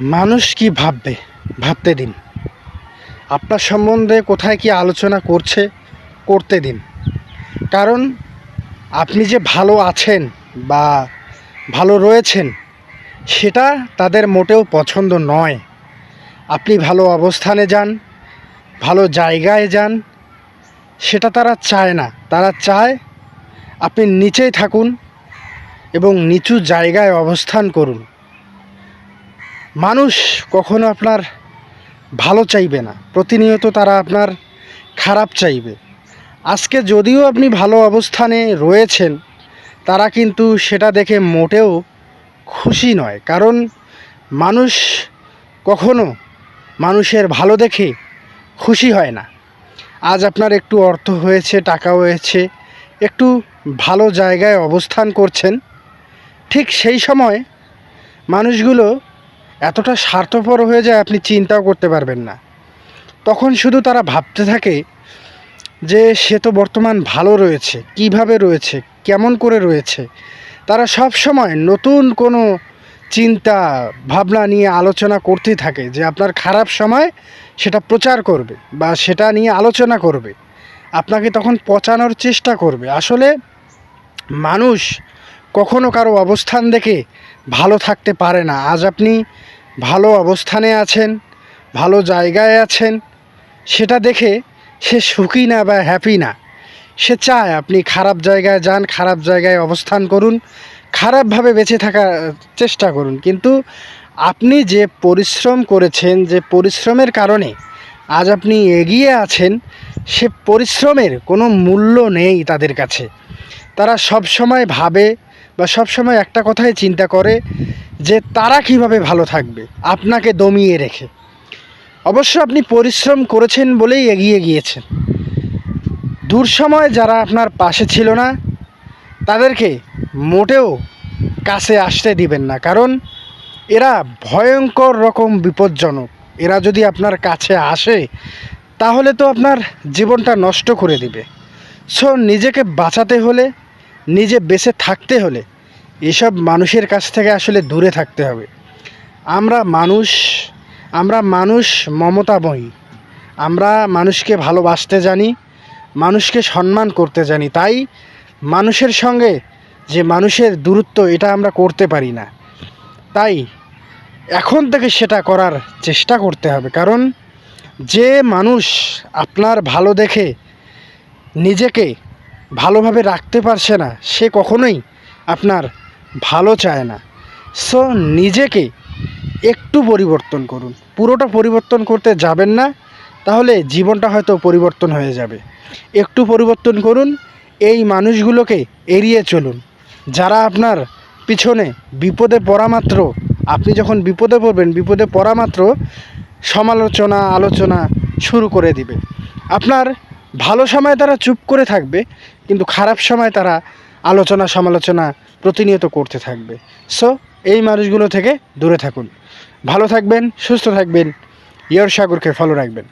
মানুষ কি ভাববে ভাবতে দিন। আপনার সম্বন্ধে কোথায় কি আলোচনা করছে করতে দিন। কারণ আপনি যে ভালো আছেন বা ভালো রয়েছেন সেটা তাদের মোটেও পছন্দ নয়। আপনি ভালো অবস্থানে যান, ভালো জায়গায় যান, সেটা তারা চায় না। তারা চায় আপনি নিচেই থাকুন এবং নিচু জায়গায় অবস্থান করুন। মানুষ কখনো আপনার ভালো চাইবে না, প্রতিনিয়ত তারা আপনার খারাপ চাইবে। আজকে যদিও আপনি ভালো অবস্থানে রয়েছেন, তারা কিন্তু সেটা দেখে মোটেও খুশি নয়। কারণ মানুষ কখনো মানুষের ভালো দেখে খুশি হয় না। আজ আপনার একটু অর্থ হয়েছে, টাকা হয়েছে, একটু ভালো জায়গায় অবস্থান করছেন, ঠিক সেই সময় মানুষগুলো এতটা স্বার্থপর হয়ে যায় আপনি চিন্তাও করতে পারবেন না। তখন শুধু তারা ভাবতে থাকে যে সে তো বর্তমান ভালো রয়েছে, কিভাবে রয়েছে, কেমন করে রয়েছে। তারা সব সময় নতুন কোনো চিন্তা ভাবনা নিয়ে আলোচনা করতেই থাকে, যে আপনার খারাপ সময় সেটা প্রচার করবে বা সেটা নিয়ে আলোচনা করবে, আপনাকে তখন পচানোর চেষ্টা করবে। আসলে মানুষ কখনো কারো অবস্থান দেখে ভালো থাকতে পারে না। আজ আপনি ভালো অবস্থানে আছেন, ভালো জায়গায় আছেন, সেটা দেখে সে সুখী না বা হ্যাপি না। সে চায় আপনি খারাপ জায়গায় যান, খারাপ জায়গায় অবস্থান করুন, খারাপভাবে বেঁচে থাকার চেষ্টা করুন। কিন্তু আপনি যে পরিশ্রম করেছেন, যে পরিশ্রমের কারণে আজ আপনি এগিয়ে আছেন, সে পরিশ্রমের কোনো মূল্য নেই তাদের কাছে। তারা সব সময় ভাবে বা সব সময় একটা কথাই চিন্তা করে যে তারা কিভাবে ভালো থাকবে আপনাকে দমিয়ে রেখে। অবশ্য আপনি পরিশ্রম করেছেন বলেই এগিয়ে গিয়েছেন। দূর সময় যারা আপনার পাশে ছিল না, তাদেরকে মোটেও কাছে আসতে দিবেন না। কারণ এরা ভয়ঙ্কর রকম বিপজ্জনক। এরা যদি আপনার কাছে আসে তাহলে তো আপনার জীবনটা নষ্ট করে দিবে। সো নিজেকে বাঁচাতে হলে, নিজে বেঁচে থাকতে হলে এসব মানুষের কাছ থেকে আসলে দূরে থাকতে হবে। আমরা মানুষ মমতাময়ী। আমরা মানুষকে ভালোবাসতে জানি, মানুষকে সম্মান করতে জানি। তাই মানুষের সঙ্গে যে মানুষের দূরত্ব, এটা আমরা করতে পারি না। তাই এখন থেকে সেটা করার চেষ্টা করতে হবে। কারণ যে মানুষ আপনার ভালো দেখে নিজেকে ভালোভাবে রাখতে পারছে না, সে কখনোই আপনার ভালো চায় না। সো নিজেকে একটু পরিবর্তন করুন, পুরোটা পরিবর্তন করতে যাবেন না, তাহলে জীবনটা হয়তো পরিবর্তন হয়ে যাবে। একটু পরিবর্তন করুন, এই মানুষগুলোকে এড়িয়ে চলুন যারা আপনার পিছনে বিপদে পড়া মাত্র, আপনি যখন বিপদে পড়বেন, বিপদে পড়া মাত্র সমালোচনা আলোচনা শুরু করে দিবে। আপনার ভালো সময় তারা চুপ করে থাকবে, কিন্তু খারাপ সময় তারা আলোচনা সমালোচনা প্রতিনিয়ত করতে থাকবে। সো এই মানুষগুলো থেকে দূরে থাকুন। ভালো থাকবেন, সুস্থ থাকবেন। ইয়ার সাগরকে ফলো রাখবেন।